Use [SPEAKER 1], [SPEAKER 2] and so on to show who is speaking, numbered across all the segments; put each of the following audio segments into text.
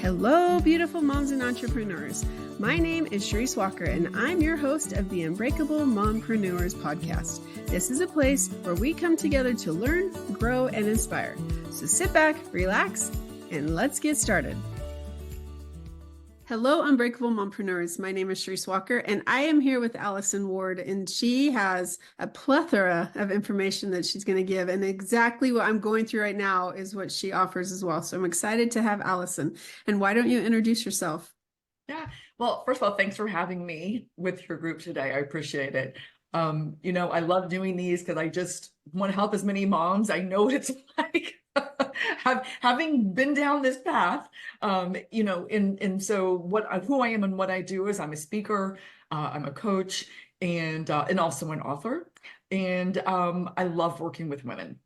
[SPEAKER 1] Hello, beautiful moms and entrepreneurs. My name is Charisse Walker, and I'm your host of the Unbreakable Mompreneurs podcast. This is a place where we come together to learn, grow, and inspire. So sit back, relax, and let's get started. Hello, Unbreakable Mompreneurs. My name is Charisse Walker, and I am here with Allyson Ward, and she has a plethora of information that she's going to give, and exactly what I'm going through right now is what she offers as well. So I'm excited to have Allyson. And why don't you introduce yourself?
[SPEAKER 2] Yeah. Well, first of all, thanks for having me with your group today. I appreciate it. I love doing these because I just want to help as many moms. I know what it's like having been down this path. So who I am and what I do is I'm a speaker, I'm a coach, and also an author. And I love working with women.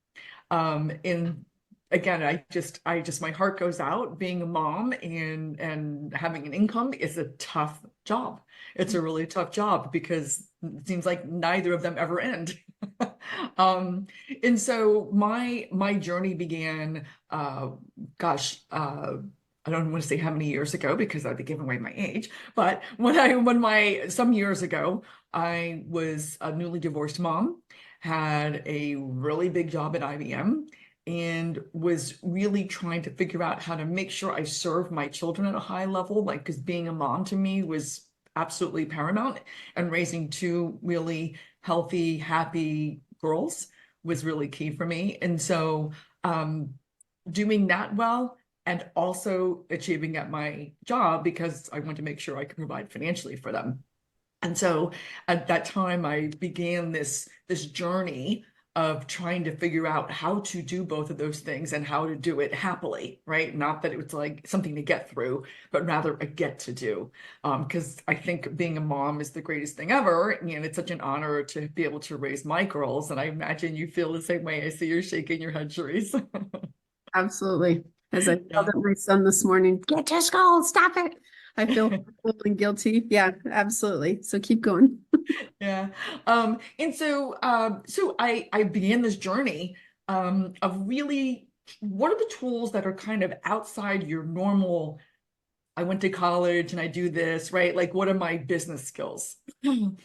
[SPEAKER 2] And again, I just my heart goes out. Being a mom and having an income is a tough job. It's a really tough job because it seems like neither of them ever end. And so my journey began, I don't want to say how many years ago because I'd be giving away my age, but some years ago, I was a newly divorced mom, had a really big job at IBM, and was really trying to figure out how to make sure I served my children at a high level, because being a mom to me was absolutely paramount, and raising two really healthy, happy girls was really key for me. And so doing that well and also achieving at my job because I wanted to make sure I could provide financially for them. And so at that time, I began this journey of trying to figure out how to do both of those things and how to do it happily, right? Not that it was like something to get through, but rather a get to do. Because I think being a mom is the greatest thing ever. And it's such an honor to be able to raise my girls. And I imagine you feel the same way. I see you're shaking your head, Charisse.
[SPEAKER 1] Absolutely. As I yelled at my son this morning, get to school, stop it. I feel guilty. Yeah, absolutely. So keep going.
[SPEAKER 2] Yeah. And so I began this journey of really, what are the tools that are kind of outside your normal, I went to college and I do this, right? Like, what are my business skills? And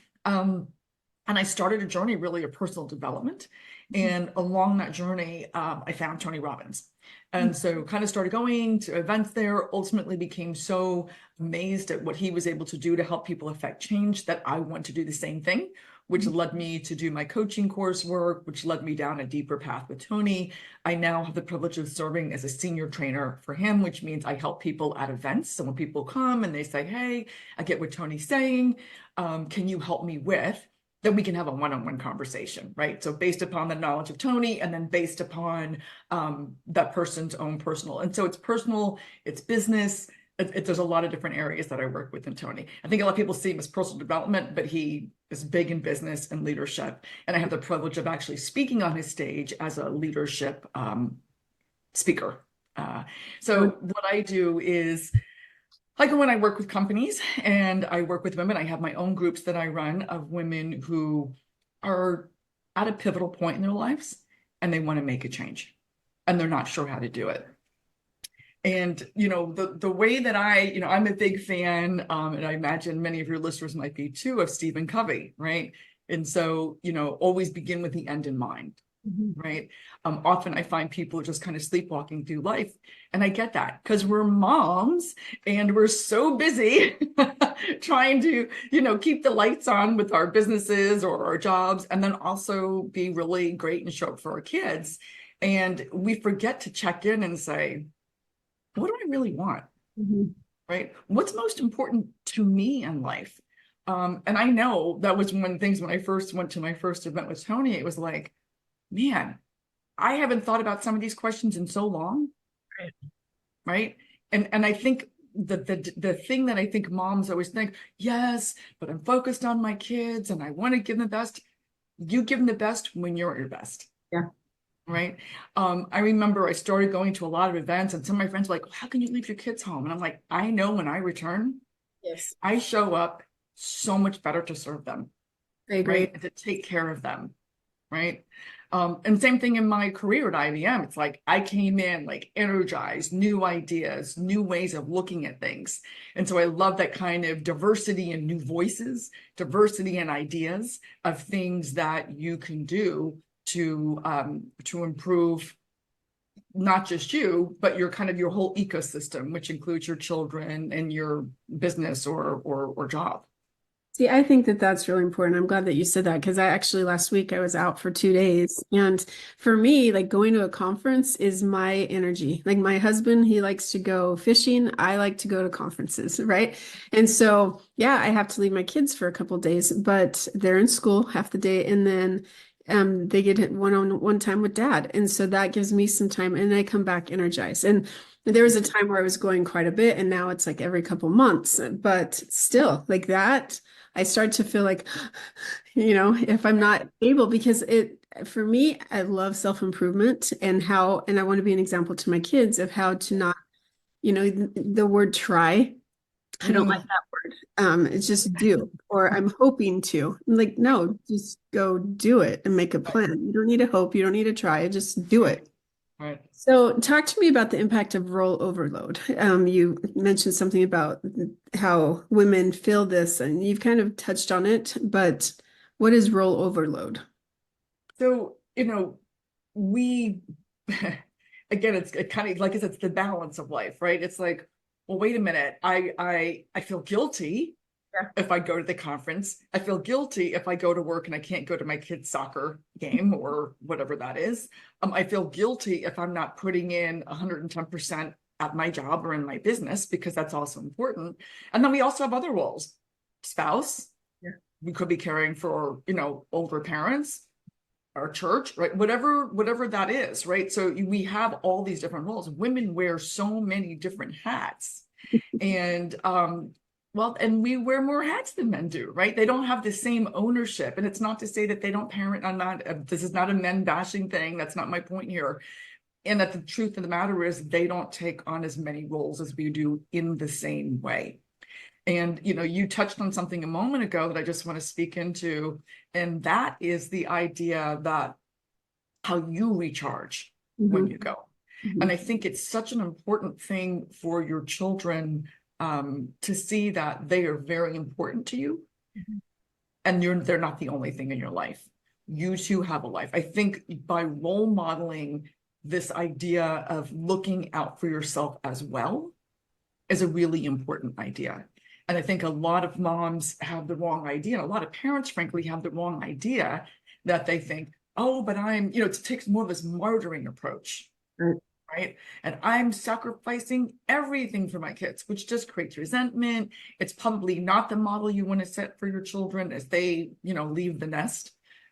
[SPEAKER 2] I started a journey really of personal development. And along that journey, I found Tony Robbins. And so kind of started going to events there, ultimately became so amazed at what he was able to do to help people affect change that I want to do the same thing, which led me to do my coaching coursework, which led me down a deeper path with Tony. I now have the privilege of serving as a senior trainer for him, which means I help people at events. So when people come and they say, hey, I get what Tony's saying, can you help me with? Then we can have a one-on-one conversation, right? So based upon the knowledge of Tony and then based upon that person's own personal. And so it's personal, it's business, there's a lot of different areas that I work with in Tony. I think a lot of people see him as personal development, but he is big in business and leadership. And I have the privilege of actually speaking on his stage as a leadership speaker. So what I do is, I go and I work with companies and I work with women. I have my own groups that I run of women who are at a pivotal point in their lives and they want to make a change and they're not sure how to do it. And, the way that I'm a big fan, and I imagine many of your listeners might be too, of Stephen Covey, right? And so, always begin with the end in mind. Right. Often I find people just kind of sleepwalking through life. And I get that because we're moms and we're so busy trying to, keep the lights on with our businesses or our jobs, and then also be really great and show up for our kids. And we forget to check in and say, what do I really want? Right? What's most important to me in life? And I know that was one of the things when I first went to my first event with Tony, it was like, man, I haven't thought about some of these questions in so long. Right. And I think the thing that I think moms always think, yes, but I'm focused on my kids and I want to give them the best. You give them the best when you're at your best.
[SPEAKER 1] Yeah.
[SPEAKER 2] Right. I remember I started going to a lot of events and some of my friends were like, how can you leave your kids home? And I'm like, I know when I return,
[SPEAKER 1] yes,
[SPEAKER 2] I show up so much better to serve them.
[SPEAKER 1] I agree.
[SPEAKER 2] Right. And to take care of them. Right. And same thing in my career at IBM. It's like I came in like energized, new ideas, new ways of looking at things. And so I love that kind of diversity and new voices, diversity and ideas of things that you can do to improve not just you, but your kind of your whole ecosystem, which includes your children and your business or job.
[SPEAKER 1] See, I think that that's really important. I'm glad that you said that because I actually last week I was out for 2 days. And for me, like going to a conference is my energy. Like my husband, he likes to go fishing. I like to go to conferences, right? And so, yeah, I have to leave my kids for a couple of days, but they're in school half the day. And then they get one-on-one time with dad. And so that gives me some time and I come back energized. And there was a time where I was going quite a bit and now it's like every couple months, but still like that. I start to feel like, if I'm not able, because for me, I love self-improvement and I want to be an example to my kids of how to not, the word try. I don't like that word. It's just do, or I'm hoping to. I'm like, no, just go do it and make a plan. You don't need to hope. You don't need to try. Just do it.
[SPEAKER 2] Right.
[SPEAKER 1] So talk to me about the impact of role overload. You mentioned something about how women feel this, and you've kind of touched on it, but what is role overload?
[SPEAKER 2] So, we, again, it's kind of like it's the balance of life, right? It's like, well, wait a minute. I feel guilty if I go to the conference. I feel guilty if I go to work and I can't go to my kid's soccer game or whatever that is. I feel guilty if I'm not putting in 110% at my job or in my business, because that's also important. And then we also have other roles. Spouse, we could be caring for, older parents, our church, right? Whatever that is, right? So we have all these different roles. Women wear so many different hats. And and we wear more hats than men do, right? They don't have the same ownership. And it's not to say that they don't parent. This is not a men bashing thing. That's not my point here. And that the truth of the matter is they don't take on as many roles as we do in the same way. And, you touched on something a moment ago that I just want to speak into, and that is the idea that how you recharge when you go. And I think it's such an important thing for your children to see that they are very important to you, and they're not the only thing in your life. You too have a life. I think by role modeling this idea of looking out for yourself as well is a really important idea. And I think a lot of moms have the wrong idea. And a lot of parents, frankly, have the wrong idea that they think, oh, but it takes more of this martyring approach, right? And I'm sacrificing everything for my kids, which just creates resentment. It's probably not the model you want to set for your children as they, leave the nest.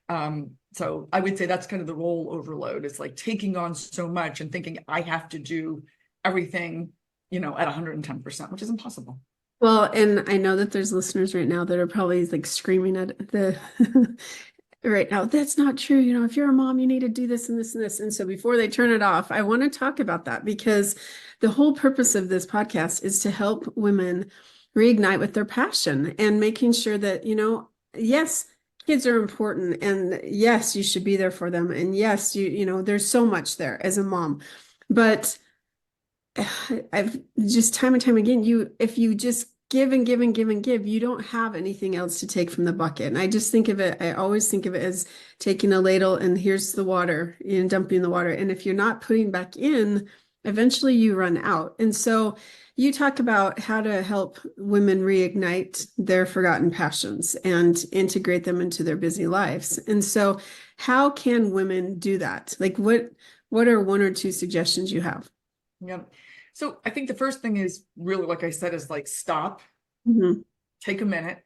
[SPEAKER 2] So I would say that's kind of the role overload. It's like taking on so much and thinking I have to do everything, at 110%, which is impossible.
[SPEAKER 1] Well, and I know that there's listeners right now that are probably like screaming at the right now. That's not true. If you're a mom, you need to do this and this and this. And so before they turn it off, I want to talk about that because the whole purpose of this podcast is to help women reignite with their passion and making sure that, yes, kids are important and yes, you should be there for them. And yes, there's so much there as a mom, but I've just time and time again, if you just give and give and give and give, you don't have anything else to take from the bucket. And I always think of it as taking a ladle and here's the water and dumping the water. And if you're not putting back in, eventually you run out. And so you talk about how to help women reignite their forgotten passions and integrate them into their busy lives. And so how can women do that? Like what are one or two suggestions you have?
[SPEAKER 2] Yeah. So I think the first thing is really, like I said, is like stop, take a minute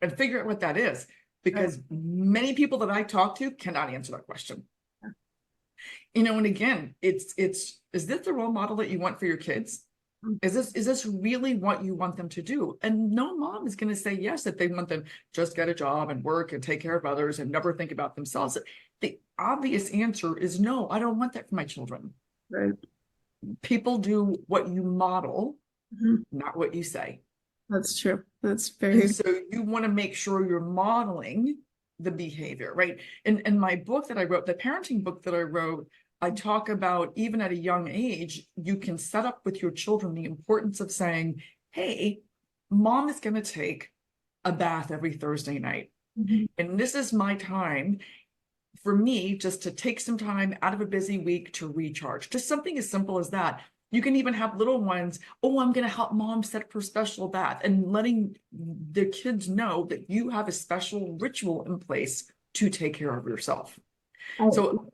[SPEAKER 2] and figure out what that is, because many people that I talk to cannot answer that question. And again, is this the role model that you want for your kids? Is this really what you want them to do? And no mom is going to say yes if they want them just get a job and work and take care of others and never think about themselves. The obvious answer is no, I don't want that for my children.
[SPEAKER 1] Right.
[SPEAKER 2] People do what you model, not what you say.
[SPEAKER 1] That's true. That's very.
[SPEAKER 2] And so you want to make sure you're modeling the behavior, right? In my book that I wrote, the parenting book that I wrote, I talk about even at a young age, you can set up with your children the importance of saying, hey, mom is going to take a bath every Thursday night.
[SPEAKER 1] Mhm.
[SPEAKER 2] And this is my time for me just to take some time out of a busy week to recharge. Just something as simple as that. You can even have little ones, oh, I'm going to help mom set up her special bath, and letting the kids know that you have a special ritual in place to take care of yourself.
[SPEAKER 1] Oh,
[SPEAKER 2] So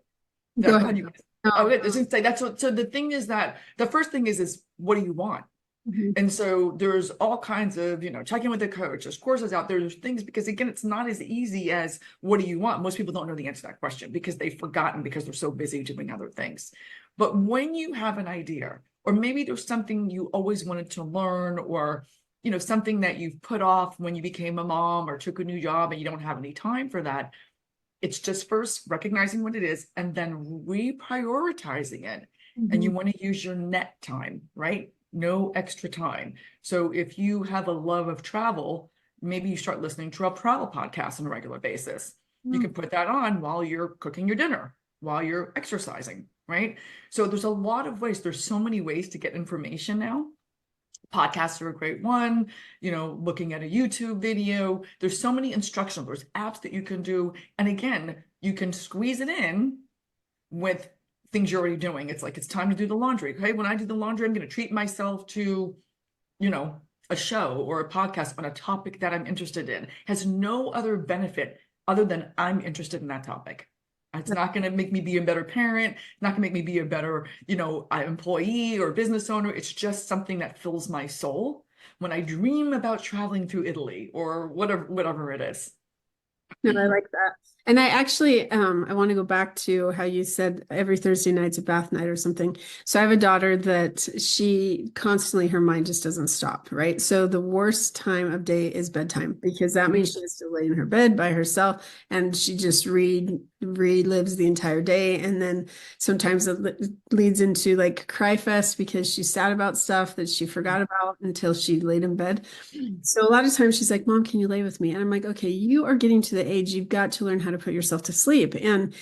[SPEAKER 2] yeah,
[SPEAKER 1] go
[SPEAKER 2] go
[SPEAKER 1] ahead.
[SPEAKER 2] ahead. You guys.
[SPEAKER 1] No.
[SPEAKER 2] Oh, I was going to say that's what, so the thing is that the first thing is what do you want?
[SPEAKER 1] Mhm.
[SPEAKER 2] And so there's all kinds of, checking with the coach, there's courses out there, there's things, because again, it's not as easy as what do you want? Most people don't know the answer to that question because they've forgotten because they're so busy doing other things. But when you have an idea, or maybe there's something you always wanted to learn, or, something that you've put off when you became a mom or took a new job and you don't have any time for that, it's just first recognizing what it is and then reprioritizing it. And you
[SPEAKER 1] Mhm.
[SPEAKER 2] want to use your net time, right? No extra time. So if you have a love of travel, maybe you start listening to a travel podcast on a regular basis. You can put that on while you're cooking your dinner, while you're exercising, right? So there's a lot of ways. There's so many ways to get information now. Podcasts are a great one, looking at a YouTube video. There's so many instructional, there's apps that you can do. And again, you can squeeze it in with things you're already doing. It's like, it's time to do the laundry. Okay. When I do the laundry, I'm going to treat myself to, a show or a podcast on a topic that I'm interested in. Has no other benefit other than I'm interested in that topic. It's not going to make me be a better parent, not going to make me be a better, employee or business owner. It's just something that fills my soul when I dream about traveling through Italy or whatever it is.
[SPEAKER 1] No, I like that. And I actually, I want to go back to how you said every Thursday night's a bath night or something. So I have a daughter that she constantly, her mind just doesn't stop, right? So the worst time of day is bedtime because that means she has to lay in her bed by herself and she just relives the entire day. And then sometimes it leads into like cry fest because she's sad about stuff that she forgot about until she laid in bed. So a lot of times she's like, Mom, can you lay with me? And I'm like, okay, you are getting to the age you've got to learn how to put yourself to sleep. And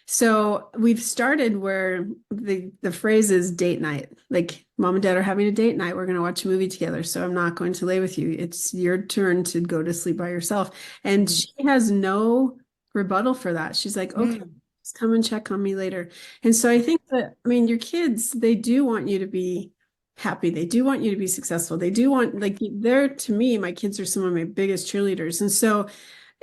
[SPEAKER 1] so we've started where the phrase is date night. Like mom and dad are having a date night. We're going to watch a movie together. So I'm not going to lay with you. It's your turn to go to sleep by yourself. And she has no rebuttal for that. She's like, okay, just come and check on me later. And so I think that, I mean, your kids, they do want you to be happy. They do want you to be successful. They do want, like, they're, to me, my kids are some of my biggest cheerleaders. And so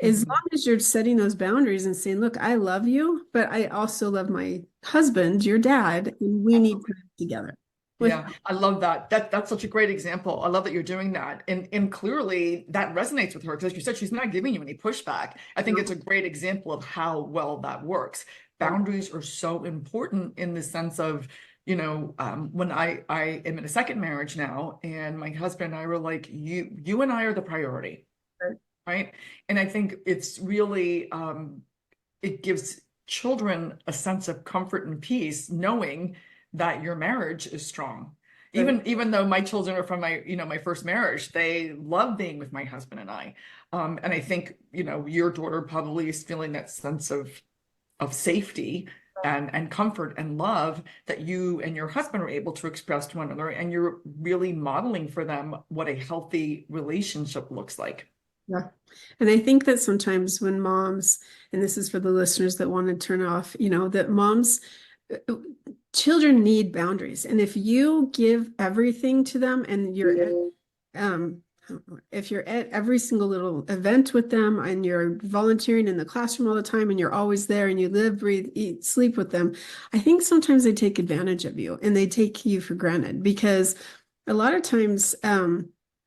[SPEAKER 1] as long as you're setting those boundaries and saying, look, I love you, but I also love my husband, your dad, and we need time together.
[SPEAKER 2] Yeah, I love that. That's such a great example. I love that you're doing that. And clearly that resonates with her because, like you said, she's not giving you any pushback. I think it's a great example of how well that works. Boundaries are so important in the sense of, when I am in a second marriage now, and my husband and I were like, you and I are the priority, right? And I think it's really, it gives children a sense of comfort and peace knowing that your marriage is strong. Even though my children are from my first marriage, they love being with my husband and I. And I think, your daughter probably is feeling that sense of safety and comfort and love that you and your husband are able to express to one another. And you're really modeling for them what a healthy relationship looks like.
[SPEAKER 1] Yeah. And I think that sometimes when moms, and this is for the listeners that want to turn off, that moms, children need boundaries. And if you give everything to them and if you're at every single little event with them and you're volunteering in the classroom all the time and you're always there and you live, breathe, eat, sleep with them, I think sometimes they take advantage of you and they take you for granted because a lot of times,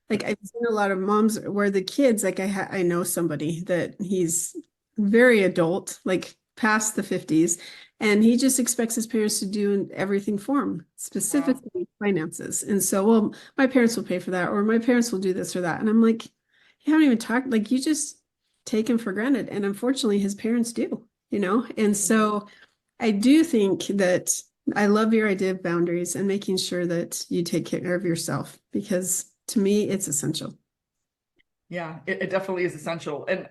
[SPEAKER 1] like I've seen a lot of moms where the kids, like I know somebody that he's very adult, like past the 50s, and he just expects his parents to do everything for him, specifically finances. And so, well, my parents will pay for that, or my parents will do this or that. And I'm like, you haven't even talked, like you just take him for granted. And unfortunately, his parents do, And so I do think that I love your idea of boundaries and making sure that you take care of yourself because to me, it's essential.
[SPEAKER 2] Yeah, it definitely is essential. And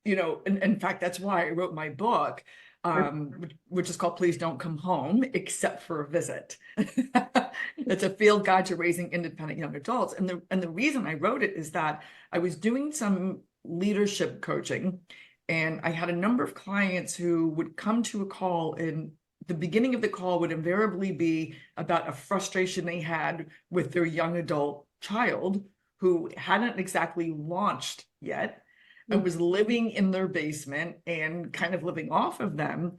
[SPEAKER 2] in fact, that's why I wrote my book, which is called Please Don't Come Home Except for a Visit. It's a field guide to raising independent young adults. And the reason I wrote it is that I was doing some leadership coaching, and I had a number of clients who would come to a call, and the beginning of the call would invariably be about a frustration they had with their young adult child who hadn't exactly launched yet and was living in their basement and kind of living off of them.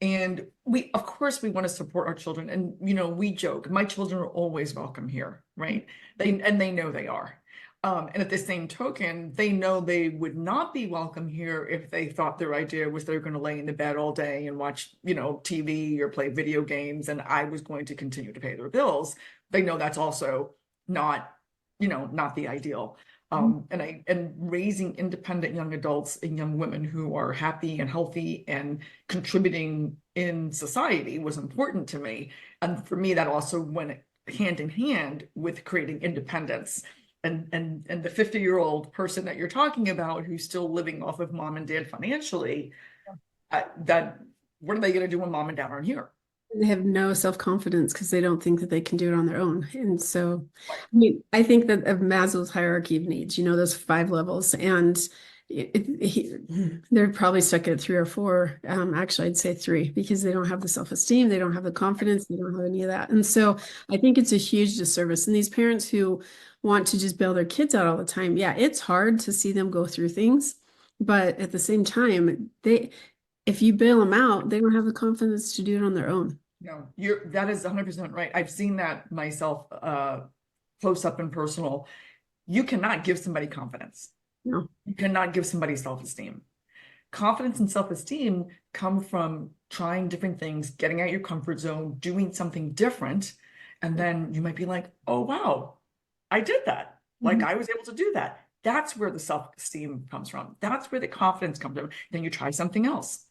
[SPEAKER 2] And of course, we want to support our children. And, we joke, my children are always welcome here, right? They know they are. And at the same token, they know they would not be welcome here if they thought their idea was they're going to lay in the bed all day and watch, TV or play video games, and I was going to continue to pay their bills. They know that's also not the ideal. And raising independent young adults and young women who are happy and healthy and contributing in society was important to me. And for me, that also went hand in hand with creating independence. And the 50-year-old person that you're talking about who's still living off of mom and dad financially, what are they going to do when mom and dad aren't here?
[SPEAKER 1] They have no self-confidence because they don't think that they can do it on their own. And so, I think that of Maslow's hierarchy of needs, those 5 levels, and they're probably stuck at 3 or 4. Actually, I'd say 3, because they don't have the self-esteem, they don't have the confidence, they don't have any of that. And so I think it's a huge disservice. And these parents who want to just bail their kids out all the time, yeah, it's hard to see them go through things, but at the same time, if you bail them out, they don't have the confidence to do it on their own.
[SPEAKER 2] No, that is 100% right. I've seen that myself, close up and personal. You cannot give somebody confidence.
[SPEAKER 1] No.
[SPEAKER 2] You cannot give somebody self-esteem. Confidence and self-esteem come from trying different things, getting out your comfort zone, doing something different. And then you might be like, oh, wow, I did that. Like, I was able to do that. That's where the self-esteem comes from. That's where the confidence comes from. Then you try something else.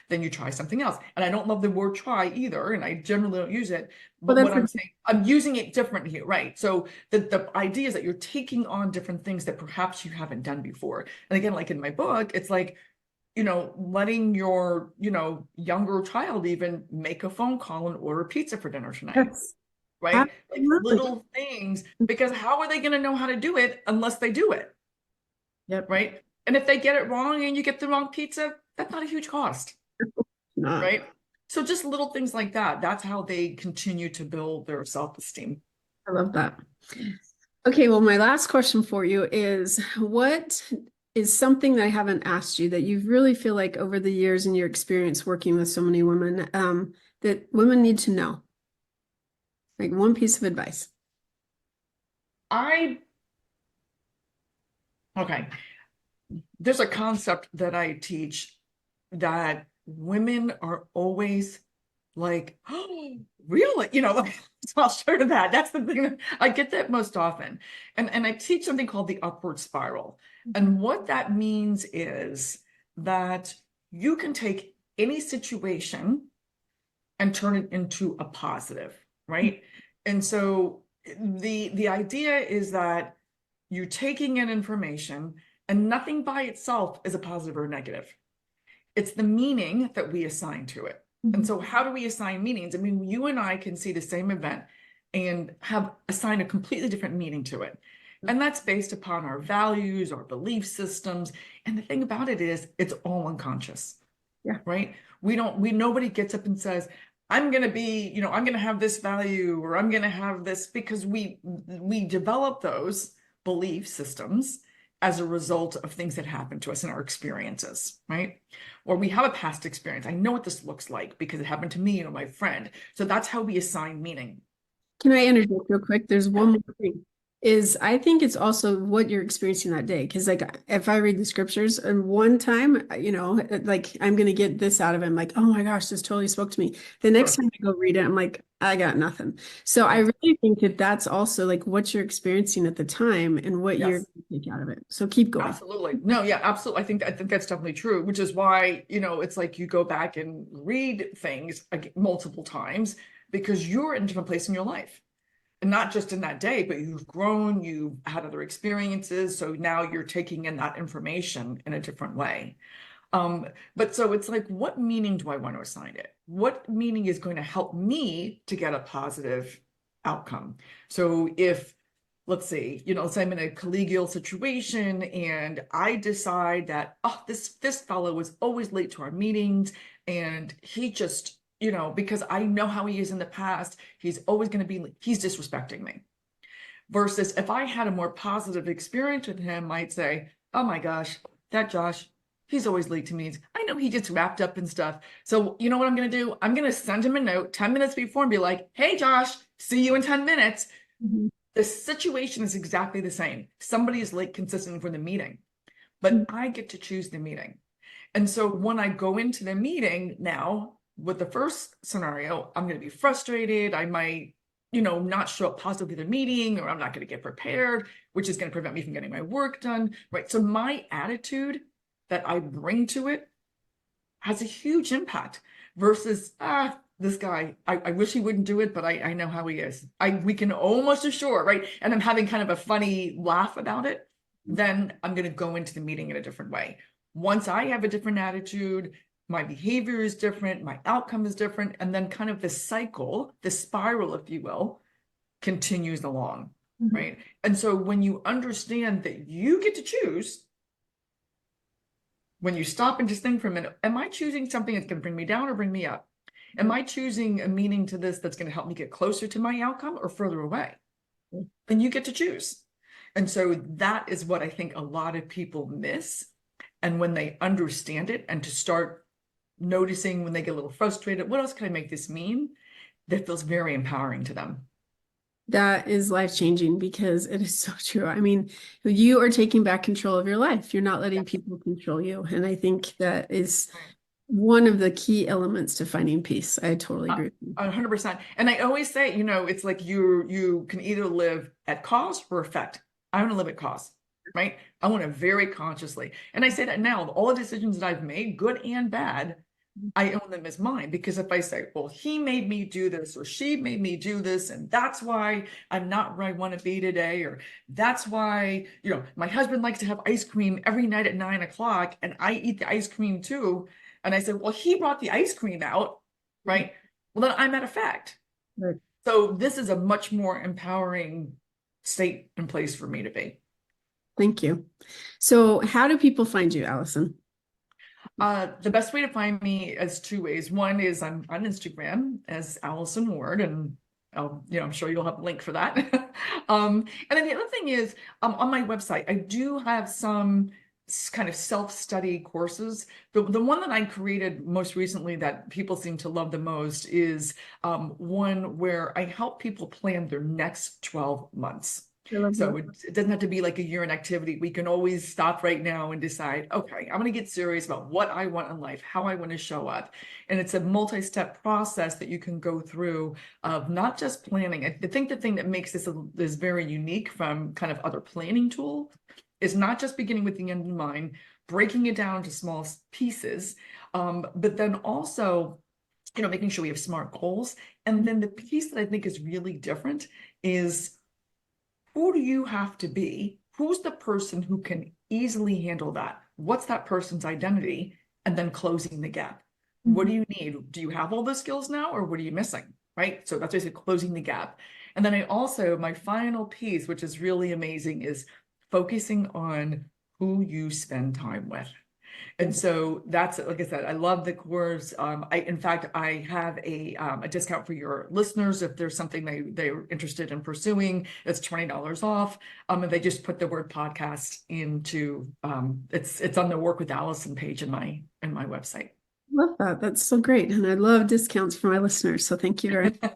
[SPEAKER 2] Then you try something else. And I don't love the word try either, and I generally don't use it. But what I'm saying, I'm using it different here, right? So the idea is that you're taking on different things that perhaps you haven't done before. And again, like in my book, it's like, letting your, younger child even make a phone call and order pizza for dinner tonight.
[SPEAKER 1] Yes.
[SPEAKER 2] Right? Like little things, because how are they going to know how to do it unless they do it?
[SPEAKER 1] Yep.
[SPEAKER 2] Right? And if they get it wrong and you get the wrong pizza, that's not a huge cost. Right? So just little things like that. That's how they continue to build their self-esteem.
[SPEAKER 1] I love that. Okay, well, my last question for you is, what is something that I haven't asked you that you really feel like over the years in your experience working with so many women, that women need to know? Like one piece of advice.
[SPEAKER 2] Okay. There's a concept that I teach that women are always like, oh, really? I'll share to that. That's the thing. I get that most often. And I teach something called the upward spiral. And what that means is that you can take any situation and turn it into a positive, right? And so the idea is that you're taking in information, and nothing by itself is a positive or negative. It's the meaning that we assign to it. And so how do we assign meanings? I mean, you and I can see the same event and assign a completely different meaning to it. And that's based upon our values, our belief systems. And the thing about it is, it's all unconscious.
[SPEAKER 1] Yeah.
[SPEAKER 2] Right? Nobody gets up and says, I'm going to have this value, or I'm going to have this, because we develop those belief systems as a result of things that happen to us in our experiences, right? Or we have a past experience. I know what this looks like because it happened to me or my friend. So that's how we assign meaning.
[SPEAKER 1] Can I interject real quick? There's one more thing. I think it's also what you're experiencing that day. Because like, if I read the scriptures, and one time, like I'm going to get this out of it. I'm like, oh my gosh, this totally spoke to me. The next time I go read it, I'm like, I got nothing. So I really think that that's also like what you're experiencing at the time and what you're going to take out of it. So keep going.
[SPEAKER 2] Absolutely. No, yeah, absolutely. I think that's definitely true, which is why, it's like you go back and read things multiple times because you're in a different place in your life. And not just in that day, but you've grown, you've had other experiences. So now you're taking in that information in a different way. But so it's like, what meaning do I want to assign it? What meaning is going to help me to get a positive outcome? So if, let's say, let's say I'm in a collegial situation and I decide that, oh, this fellow was always late to our meetings and he just, because I know how he is in the past, he's always going to be, he's disrespecting me. Versus if I had a more positive experience with him, I might say, oh my gosh, that Josh, he's always late to meetings. I know he gets wrapped up in stuff. So you know what I'm going to do? I'm going to send him a note 10 minutes before and be like, hey, Josh, see you in 10 minutes. Mm-hmm. The situation is exactly the same. Somebody is late consistently for the meeting, but I get to choose the meeting. And so when I go into the meeting now with the first scenario, I'm going to be frustrated. I might, not show up positively to the meeting, or I'm not going to get prepared, which is going to prevent me from getting my work done. Right. So my attitude that I bring to it has a huge impact versus, this guy, I wish he wouldn't do it, but I know how he is. We can almost assure, right? And I'm having kind of a funny laugh about it. Then I'm going to go into the meeting in a different way. Once I have a different attitude, my behavior is different, my outcome is different, and then kind of the cycle, the spiral, if you will, continues along, right? And so when you understand that you get to choose, when you stop and just think for a minute, am I choosing something that's going to bring me down or bring me up? Am I choosing a meaning to this that's going to help me get closer to my outcome or further away? Then you get to choose. And so that is what I think a lot of people miss. And when they understand it and to start noticing when they get a little frustrated, what else can I make this mean? That feels very empowering to them.
[SPEAKER 1] That is life-changing because it is so true. I mean, you are taking back control of your life. You're not letting people control you. And I think that is one of the key elements to finding peace. I totally agree.
[SPEAKER 2] 100%. And I always say, it's like you can either live at cause or effect. I want to live at cause, right? I want to very consciously. And I say that now, all the decisions that I've made, good and bad, I own them as mine. Because if I say, well, he made me do this or she made me do this, and that's why I'm not where I want to be today, or that's why, my husband likes to have ice cream every night at 9 o'clock and I eat the ice cream too. And I said, well, he brought the ice cream out, right? Well, then I'm at effect. Right. So this is a much more empowering state and place for me to be.
[SPEAKER 1] Thank you. So how do people find you, Allyson?
[SPEAKER 2] The best way to find me is two ways. One is I'm on Instagram as Allyson Ward, and I'm sure you'll have a link for that. And then the other thing is on my website, I do have some kind of self-study courses. The one that I created most recently that people seem to love the most is one where I help people plan their next 12 months. So it doesn't have to be like a year in activity. We can always stop right now and decide, okay, I'm going to get serious about what I want in life, how I want to show up. And it's a multi-step process that you can go through of not just planning. I think the thing that makes this very unique from kind of other planning tools is not just beginning with the end in mind, breaking it down to small pieces, but then also, making sure we have SMART goals. And then the piece that I think is really different is, who do you have to be? Who's the person who can easily handle that? What's that person's identity? And then closing the gap. What do you need? Do you have all the skills now, or what are you missing? Right? So that's basically closing the gap. And then my final piece, which is really amazing, is focusing on who you spend time with. And so that's, like I said, I love the course. In fact, I have a discount for your listeners. If there's something they're interested in pursuing, it's $20 off. And they just put the word podcast into, it's on the Work with Allyson page in my website.
[SPEAKER 1] Love that. That's so great. And I love discounts for my listeners. So thank you very much.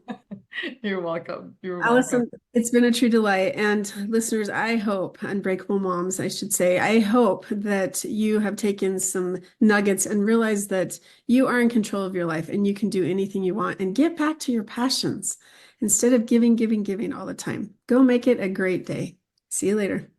[SPEAKER 2] You're welcome.
[SPEAKER 1] Allyson, it's been a true delight. And listeners, I hope, Unbreakable Moms, I should say, I hope that you have taken some nuggets and realized that you are in control of your life and you can do anything you want and get back to your passions instead of giving all the time. Go make it a great day. See you later.